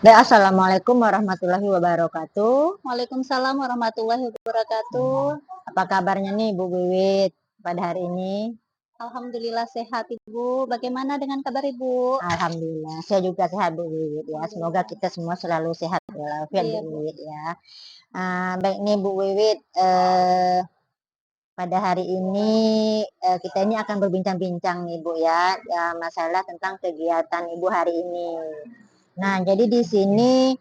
Baik, assalamualaikum warahmatullahi wabarakatuh. Waalaikumsalam warahmatullahi wabarakatuh. Apa kabarnya nih Bu Wiwit pada hari ini? Alhamdulillah sehat Ibu. Bagaimana dengan kabar Ibu? Alhamdulillah, saya juga sehat Bu Wiwit ya. Semoga Alhamdulillah. kita semua selalu sehat walafiat Bu Iya Bu. Wiwit ya. Baik nih Bu Wiwit, pada hari ini kita ini akan berbincang-bincang nih Bu ya, masalah tentang kegiatan Ibu hari ini. Nah, jadi di sini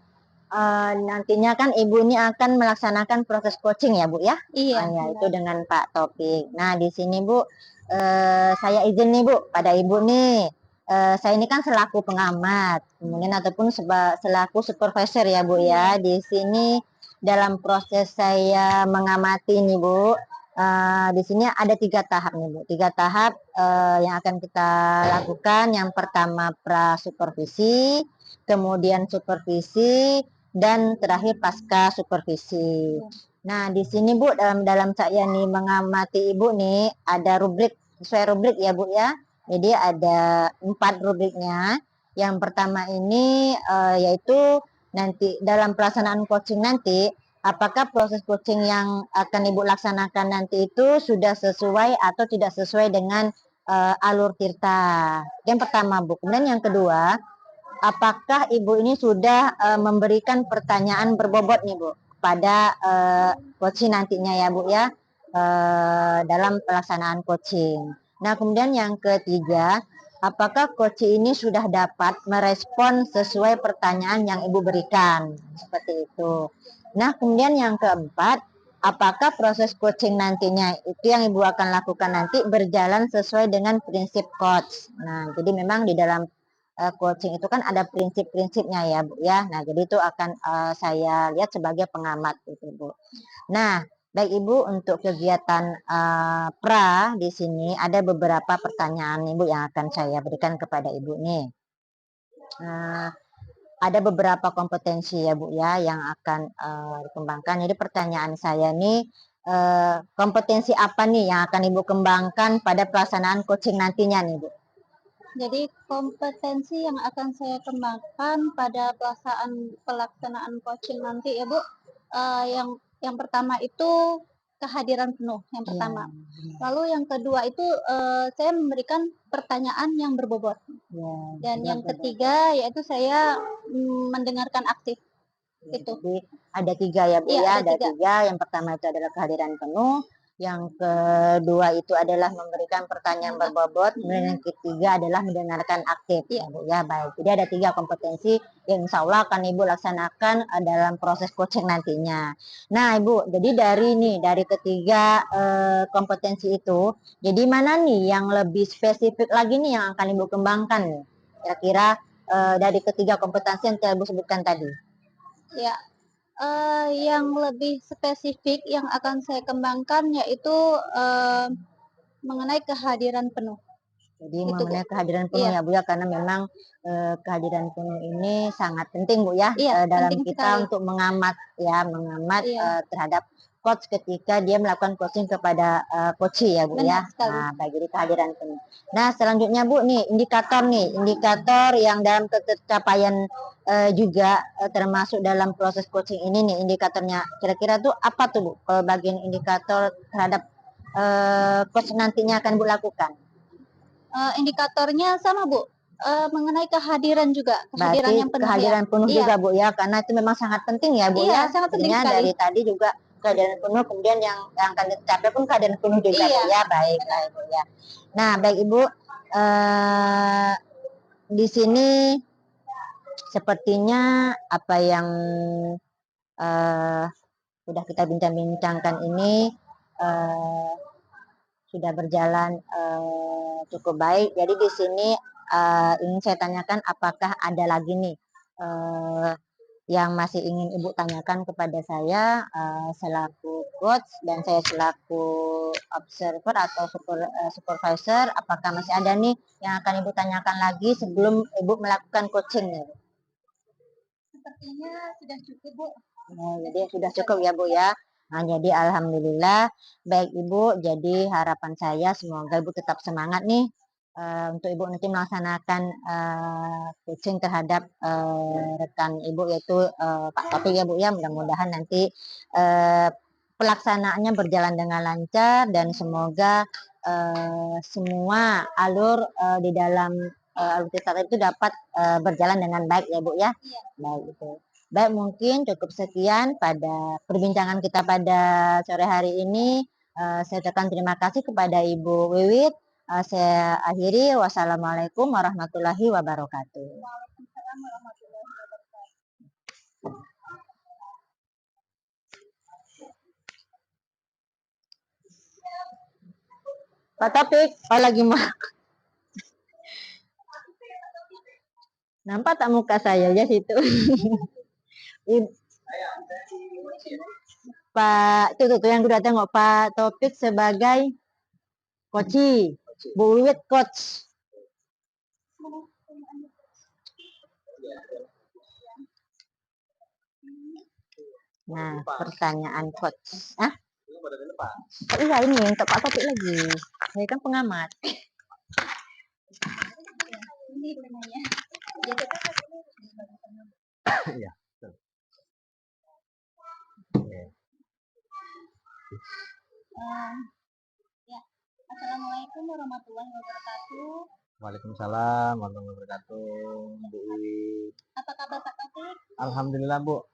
nantinya kan Ibu ini akan melaksanakan proses coaching ya Bu ya? Iya, Ya itu benar. dengan Pak Topik. Nah di sini Bu, saya izin nih Bu pada Ibu nih, saya ini kan selaku pengamat, kemudian ataupun selaku supervisor ya Bu ya. Iya. Di sini dalam proses saya mengamati nih Bu, di sini ada 3 tahap nih Bu. 3 tahap yang akan kita lakukan. Yang pertama pra supervisi, kemudian supervisi, dan terakhir pasca supervisi. Iya. Nah, di sini Bu, dalam saya nih mengamati Ibu nih ada rubrik, sesuai rubrik ya Bu ya. Jadi ada 4 rubriknya. Yang pertama ini yaitu nanti dalam pelaksanaan coaching nanti, apakah proses coaching yang akan Ibu laksanakan nanti itu sudah sesuai atau tidak sesuai dengan alur Tirta. Yang pertama Bu. Kemudian yang kedua, apakah Ibu ini sudah memberikan pertanyaan berbobot nih Bu pada coaching nantinya ya Bu ya, dalam pelaksanaan coaching. Nah kemudian yang ketiga, apakah coaching ini sudah dapat merespon sesuai pertanyaan yang Ibu berikan, seperti itu. Nah kemudian yang keempat, apakah proses coaching nantinya itu yang Ibu akan lakukan nanti berjalan sesuai dengan prinsip coach. Nah jadi memang di dalam coaching itu kan ada prinsip-prinsipnya ya Bu ya. Nah jadi itu akan saya lihat sebagai pengamat gitu Bu. Nah baik Ibu, untuk kegiatan pra di sini ada beberapa pertanyaan Ibu yang akan saya berikan kepada Ibu nih. Ada beberapa kompetensi ya Bu ya yang akan dikembangkan. Jadi pertanyaan saya nih, kompetensi apa nih yang akan Ibu kembangkan pada pelaksanaan coaching nantinya nih Bu? Jadi kompetensi yang akan saya kembangkan pada pelaksanaan coaching nanti ya Bu, yang pertama itu kehadiran penuh yang Iya, pertama. benar. Lalu yang kedua itu saya memberikan pertanyaan yang berbobot. Ya, Dan benar, yang benar. ketiga yaitu saya mendengarkan aktif Ya, itu. jadi ada 3 ya Bu Iya ya, ada ada 3. 3. Yang pertama itu adalah kehadiran penuh, yang kedua itu adalah memberikan pertanyaan berbobot, kemudian yang ketiga adalah mendengarkan aktif Iya. ya Bu ya. Baik, jadi ada 3 kompetensi yang insya Allah akan Ibu laksanakan dalam proses coaching nantinya. Nah Ibu, jadi dari ketiga kompetensi itu, jadi mana nih yang lebih spesifik lagi nih yang akan Ibu kembangkan nih? Kira-kira dari ketiga kompetensi yang telah Ibu sebutkan tadi. Ya, yang lebih spesifik yang akan saya kembangkan yaitu mengenai kehadiran penuh. Jadi Itu Bu. mengenai kehadiran penuh Iya. ya Bu ya, karena memang kehadiran penuh ini sangat penting Bu ya, Iya, dalam penting kita sekali. untuk mengamat ya, Iya. terhadap coach ketika dia melakukan coaching kepada coachee ya Bu Benar ya. sekali. Nah, baik, jadi kehadiran penuh. Nah, selanjutnya Bu nih, indikator yang dalam pencapaian juga termasuk dalam proses coaching ini nih, indikatornya kira-kira tuh apa tuh Bu? Bagian indikator terhadap coach nantinya akan Bu lakukan. Indikatornya sama Bu, mengenai kehadiran juga, kehadiran Berarti yang penuh ya. kehadiran penuh Iya. juga Bu ya, karena itu memang sangat penting ya Bu ya. Iya, sangat penting Artinya sekali. dari tadi juga kehadiran penuh, kemudian yang akan dicapai pun kehadiran penuh juga Bu Iya, ya. Baik, benar. baik Bu ya. Nah, baik Ibu, di sini sepertinya apa yang sudah kita bincang-bincangkan ini eh, sudah berjalan cukup baik. Jadi di sini ingin saya tanyakan apakah ada lagi nih eh, yang masih ingin Ibu tanyakan kepada saya selaku coach dan saya selaku observer atau supervisor, apakah masih ada nih yang akan Ibu tanyakan lagi sebelum Ibu melakukan coaching ya Bu? Sepertinya sudah cukup Bu. Jadi sudah cukup ya Bu ya. Nah, jadi alhamdulillah baik Ibu, jadi harapan saya semoga Ibu tetap semangat nih untuk Ibu nanti melaksanakan coaching terhadap rekan Ibu yaitu Pak Taufik ya Bu ya. Mudah-mudahan nanti pelaksanaannya berjalan dengan lancar dan semoga semua alur di dalam alutsista itu dapat berjalan dengan baik ya Bu ya. Baik itu. Baik, mungkin cukup sekian pada perbincangan kita pada sore hari ini. Saya ucapkan terima kasih kepada Ibu Wiwit. Saya akhiri. Wassalamualaikum warahmatullahi wabarakatuh. Waalaikumsalam warahmatullahi wabarakatuh. Pak Topik, lagi mau nampak tak muka saya ya situ. Pak tuh yang udah tengok Pak Topik sebagai koci, Bu Wiwit coach. Nah, pertanyaan coach. Oh, iya ini untuk Pak Topik lagi. Saya kan pengamat. Ini namanya. Ya. Ya. Assalamualaikum warahmatullahi wabarakatuh. Waalaikumsalam warahmatullahi wabarakatuh. Bu Wiwit. Apa kabar Pak Taufik? Alhamdulillah Bu.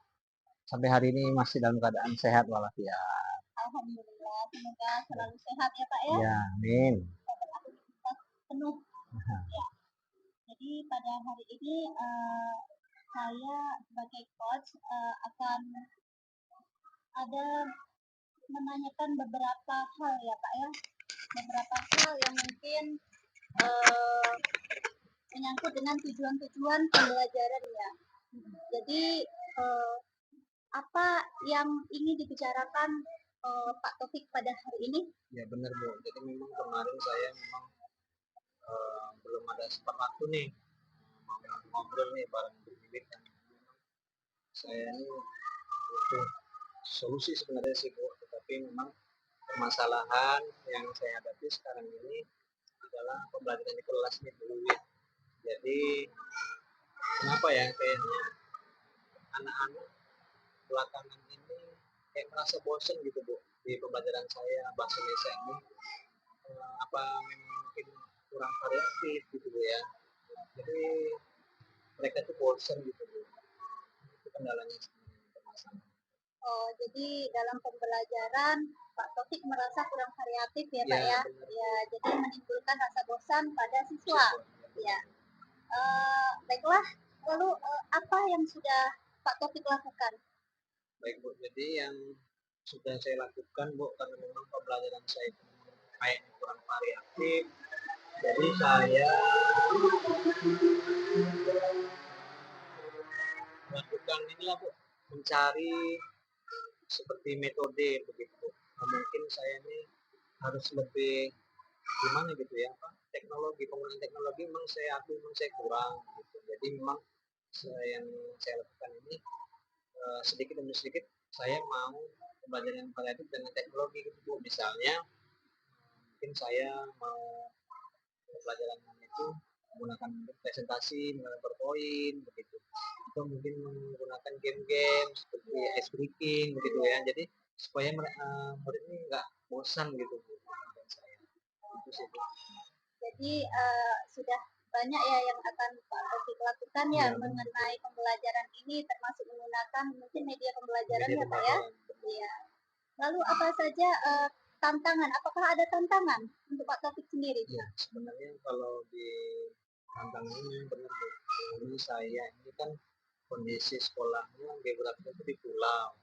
Sampai hari ini masih dalam keadaan sehat walafiat. Alhamdulillah, semoga selalu sehat ya Pak ya. Ya, amin. Aktivitas penuh. Ya. Jadi pada hari ini saya sebagai coach akan ada menanyakan beberapa hal ya Pak ya. Beberapa hal yang mungkin menyangkut dengan tujuan-tujuan pembelajaran ya. Jadi apa yang ingin dibicarakan Pak Taufik pada hari ini? Ya benar Bu. Jadi memang kemarin saya memang belum ada sempat waktu nih mau ngobrol nih bareng Bu Wiwit dan saya ini butuh solusi sebenarnya sih Bu. Tetapi memang permasalahan yang saya hadapi sekarang ini adalah pembelajaran di kelas nih Bu Wiwit. Jadi kenapa ya kayaknya anak-anak belakangan ini kayak merasa bosan gitu Bu di pembelajaran saya bahasa Indonesia ini. Apa memang mungkin kurang variatif gitu Bu ya. Jadi mereka tuh bosan gitu Bu. Itu kendalanya sebenarnya permasalahan. Oh, jadi dalam pembelajaran Pak Taufik merasa kurang variatif ya Pak ya? Benar. Ya, jadi menimbulkan rasa bosan pada siswa. Ya. Baiklah, lalu apa yang sudah Pak Taufik lakukan? Baik Bu, jadi yang sudah saya lakukan Bu, karena memang pembelajaran saya itu kayaknya kurang variatif, jadi saya melakukan inilah Bu, mencari seperti metode begitu. Nah, mungkin saya ini harus lebih gimana gitu ya, teknologi, penggunaan teknologi memang saya akui memang saya kurang gitu. Jadi memang yang saya lakukan ini sedikit demi sedikit saya mau pembelajaran yang variatif dengan teknologi gitu Bu. Misalnya mungkin saya mau pelajaran itu menggunakan presentasi, menggunakan PowerPoint begitu. Atau mungkin menggunakan game-game seperti ice breaking begitu ya. Jadi supaya murid ini nggak bosan gitu Bu. Saya. Itu sih Bu. Jadi sudah banyak ya yang akan Pak Taufik lakukan ya, mengenai pembelajaran ini, termasuk menggunakan mungkin media pembelajaran ya Pak ya. Iya. Lalu apa saja tantangan? Apakah ada tantangan untuk Pak Taufik sendiri? Ya sebenarnya kalau di tantangan ini benar Bu. Ini saya ini kan kondisi sekolahnya geografisnya itu di pulau.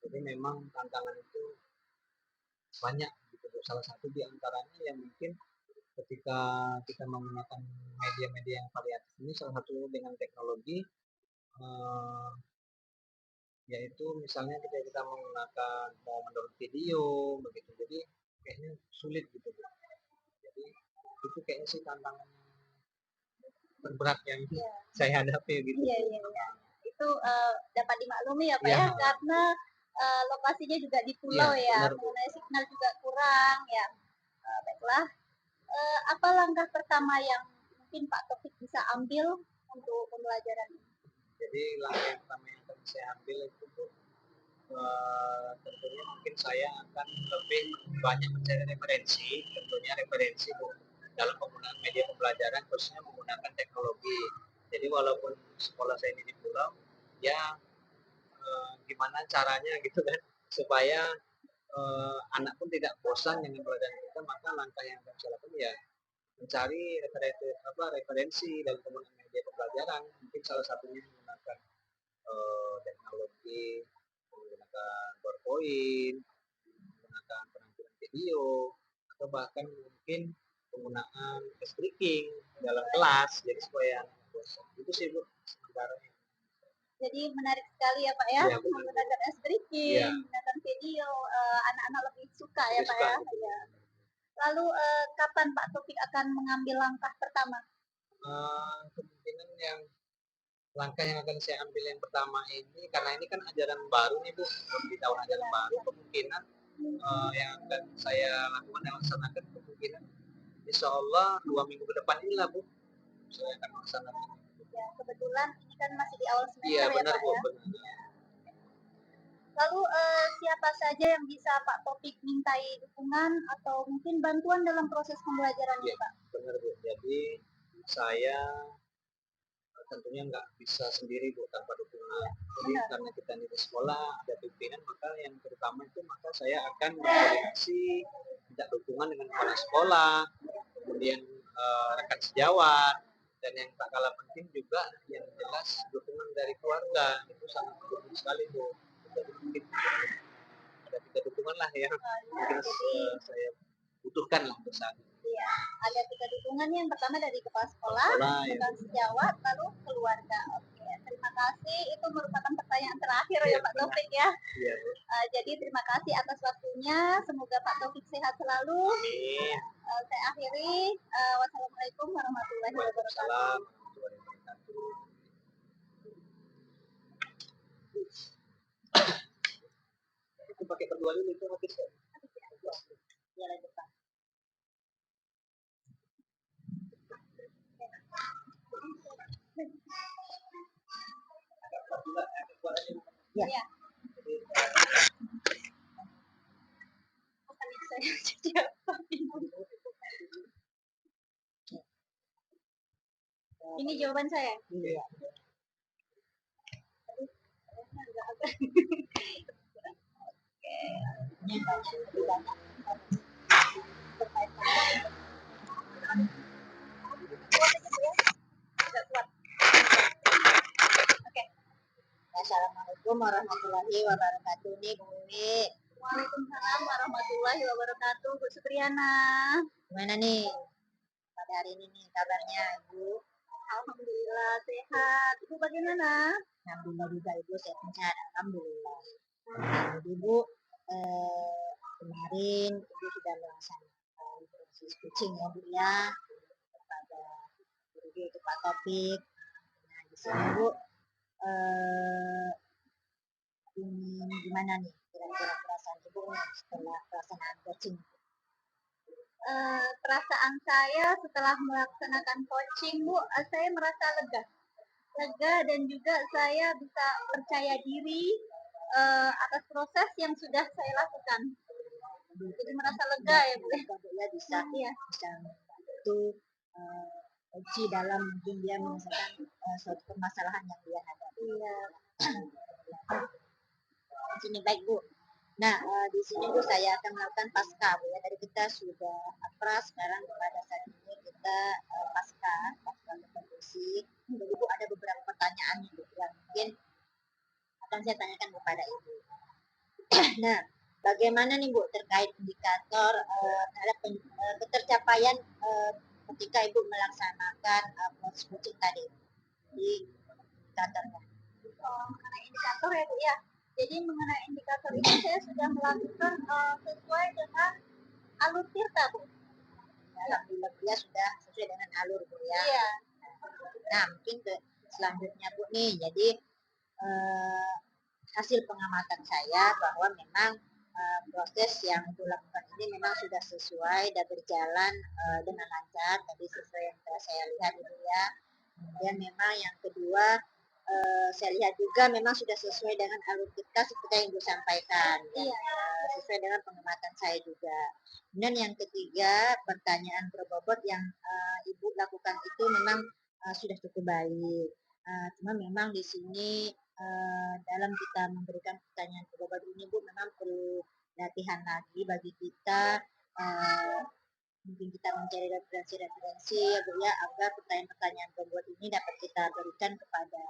Jadi memang tantangan itu banyak gitu. Salah satu di antaranya yang mungkin ketika kita menggunakan media-media yang variatif ini salah satu dengan teknologi yaitu misalnya kita menggunakan mau mendownload video begitu. Jadi kayaknya sulit gitu. Jadi itu kayaknya sih tantangan terberat yang saya hadapi gitu. Iya. Itu dapat dimaklumi ya Pak ya, karena lokasinya juga di pulau ya, mengenai signal juga kurang ya. Baiklah, Apa langkah pertama yang mungkin Pak Taufik bisa ambil untuk pembelajaran ini? Jadi langkah yang pertama yang akan saya ambil itu tentunya mungkin saya akan lebih banyak mencari referensi, tentunya referensi dalam penggunaan media pembelajaran khususnya menggunakan teknologi. Jadi walaupun sekolah saya ini di pulau, ya gimana caranya gitu kan supaya anak pun tidak bosan dengan pelajaran kita, maka langkah yang akan saya lakukan ya mencari referensi dalam penggunaan media pembelajaran, mungkin salah satunya menggunakan teknologi, menggunakan PowerPoint, menggunakan penampilan video, atau bahkan mungkin penggunaan streaking dalam kelas, jadi supaya anak bosan. Itu sih Bu sementara. Jadi menarik sekali ya Pak ya, Ya, menggunakan streaking, ya, menggunakan video, anak-anak lebih suka ya lebih Pak suka. ya. Ya. Lalu kapan Pak Taufik akan mengambil langkah pertama? Kemungkinan yang langkah yang akan saya ambil yang pertama ini, karena ini kan ajaran baru nih Bu, di tahun ajaran baru, kemungkinan yang akan saya lakukan dan laksanakan kemungkinan insya Allah 2 minggu ke depan inilah Bu, saya akan melaksanakan. Ya, kebetulan ini kan masih di awal semester Iya ya benar Pak Bu, ya. benar. Lalu siapa saja yang bisa Pak Taufik mintai dukungan atau mungkin bantuan dalam proses pembelajaran ini Iya Pak? benar Bu, jadi saya tentunya nggak bisa sendiri Bu tanpa dukungan. Jadi karena kita di sekolah ada pimpinan, maka yang terutama itu maka saya akan berkoordinasi minta dukungan dengan kepala sekolah, kemudian rekan sejawat, dan yang tak kalah penting juga yang jelas dukungan dari keluarga itu sangat penting sekali Bu. Jadi mungkin ada 3 dukungan lah ya mungkin saya butuhkan lah untuk saat ini. Iya, ada 3 dukungan. Yang pertama dari kepala sekolah, Ya. rekan sejawat, lalu keluarga. Oke, terima kasih. Itu merupakan pertanyaan terakhir ya Pak Taufik ya. Iya, jadi terima kasih atas waktunya. Semoga Pak Taufik sehat selalu. amin. Saya akhiri. Wassalamualaikum warahmatullahi wabarakatuh. Waalaikumsalam warahmatullahi wabarakatuh. Itu pakai berdua dulu itu habis ya. Ya, lanjut Pak. Ya. Ya. Ini jawaban saya. Iya. Ini banyak Assalamualaikum warahmatullahi wabarakatuh nih Bu Wiwi. Waalaikumsalam warahmatullahi wabarakatuh, Bu Supriyana. Gimana nih pada hari ini nih kabarnya Ibu? Alhamdulillah sehat. Ibu bagaimana? Alhamdulillah juga Ibu sehat. Alhamdulillah. Jadi Bu, kemarin Ibu sudah melaksanakan proses coaching ya Bu ya kepada guru itu Pak Topik. Nah di sini Bu, ini gimana nih kira-kira perasaan Ibu nih setelah pelaksanaan coaching? Perasaan saya setelah melaksanakan coaching Bu, saya merasa lega dan juga saya bisa percaya diri atas proses yang sudah saya lakukan. Jadi merasa lega ya Bu ya bisa membantu Oci dalam mungkin dia menyelesaikan suatu permasalahan yang dia hadapi. Iya. Di sini baik Bu. Nah di sini Bu saya akan melakukan pasca Bu ya. Tadi kita sudah apras, sekarang pada saat ini kita pasca berfungsi. Jadi Bu ada beberapa pertanyaan Bu yang mungkin akan saya tanyakan kepada Ibu. Nah, bagaimana nih Bu terkait indikator terhadap ketercapaian ketika Ibu melaksanakan proses coaching tadi di indikatornya? Mengenai indikator ya Bu ya. Jadi mengenai indikator ini saya sudah melakukan sesuai dengan alur tirta Bu. Alhamdulillah dia sudah sesuai dengan alur Bu ya. Iya. Nah mungkin selanjutnya Bu nih, jadi hasil pengamatan saya bahwa memang proses yang Ibu lakukan ini memang sudah sesuai dan berjalan dengan lancar, tadi sesuai yang telah saya lihat Ibu ya. Kemudian memang yang kedua, saya lihat juga memang sudah sesuai dengan alur kita seperti yang Ibu sampaikan, dan sesuai dengan pengamatan saya juga. Kemudian yang ketiga, pertanyaan berbobot yang Ibu lakukan itu memang sudah cukup baik. Cuma memang di sini dalam kita memberikan pertanyaan berbobot ini Bu, memang perlu latihan lagi bagi kita. Mungkin kita mencari referensi-referensi ya Bu ya, agar pertanyaan-pertanyaan berbobot ini dapat kita berikan kepada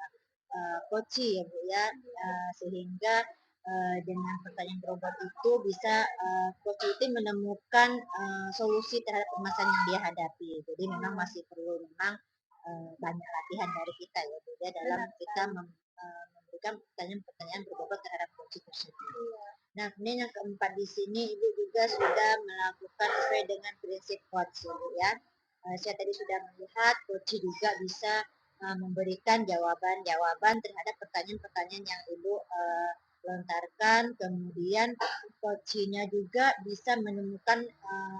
coach ya Bu ya, sehingga dengan pertanyaan berobat itu bisa coach itu menemukan solusi terhadap permasalahan yang dia hadapi. Jadi memang masih perlu memang banyak latihan dari kita ya Bu ya, dalam kita memberikan pertanyaan-pertanyaan berbobot terhadap coach tersebut. Nah, kemudian yang keempat di sini Ibu juga sudah melakukan sesuai dengan prinsip coach ya Bu ya. Saya tadi sudah melihat coach juga bisa memberikan jawaban-jawaban terhadap pertanyaan-pertanyaan yang Ibu lontarkan, kemudian coachnya juga bisa menemukan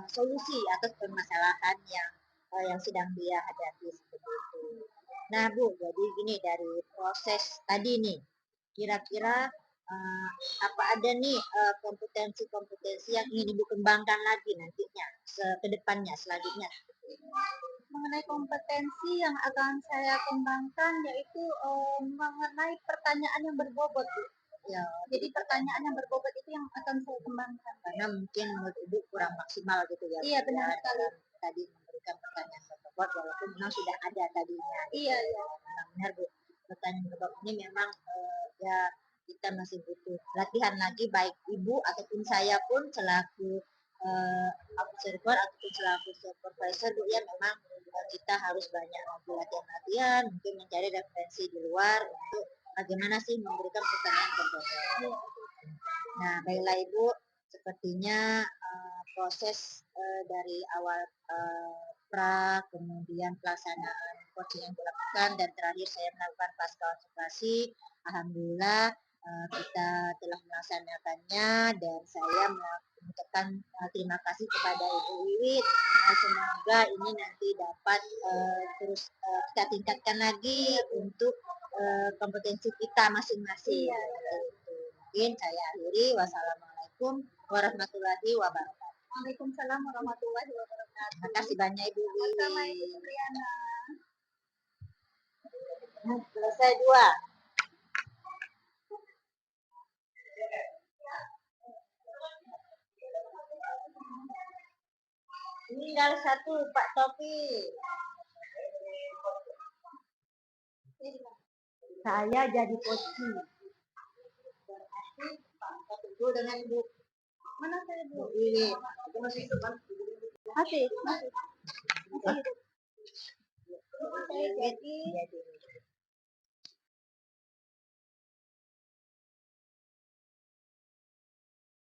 solusi atas permasalahan yang sedang dia hadapi seperti itu. Nah Bu, jadi gini dari proses tadi nih, kira-kira apa ada nih kompetensi-kompetensi yang ingin Ibu kembangkan lagi nantinya ke depannya selanjutnya? Mengenai kompetensi yang akan saya kembangkan yaitu mengenai pertanyaan yang berbobot. Ya, Jadi pertanyaan yang berbobot itu yang akan saya kembangkan. karena mungkin menurut Ibu kurang maksimal gitu ya. Iya, benar sekali. Dalam tadi memberikan pertanyaan berbobot walaupun memang sudah ada tadinya. Iya. Benar Bu. Pertanyaan berbobot ini memang ya kita masih butuh latihan lagi, baik Ibu ataupun saya pun selaku observer ataupun selaku supervisor Bu ya, memang kita harus banyak lagi latihan-latihan, mungkin mencari referensi di luar untuk bagaimana sih memberikan pertanyaan berbobot. Nah, baiklah Ibu, sepertinya proses dari awal pra, kemudian pelaksanaan coaching yang dilakukan, dan terakhir saya melakukan pasca observasi. Alhamdulillah kita telah melaksanakannya, dan saya mengucapkan terima kasih kepada Ibu Wiwit. Semoga ini nanti dapat terus kita tingkatkan lagi untuk kompetensi kita masing-masing. Mungkin saya akhiri. Wassalamualaikum warahmatullahi wabarakatuh. Waalaikumsalam warahmatullahi wabarakatuh. Terima kasih banyak Ibu Sama-sama Wiwi. Ibu Triana. Selesai dua. Tinggal satu Pak Topi. Saya jadi coach. Berarti Pak Topi itu dengan Ibu. Mana saya Bu? Wiwi. Itu masih hidup kan? Masih. Saya jadi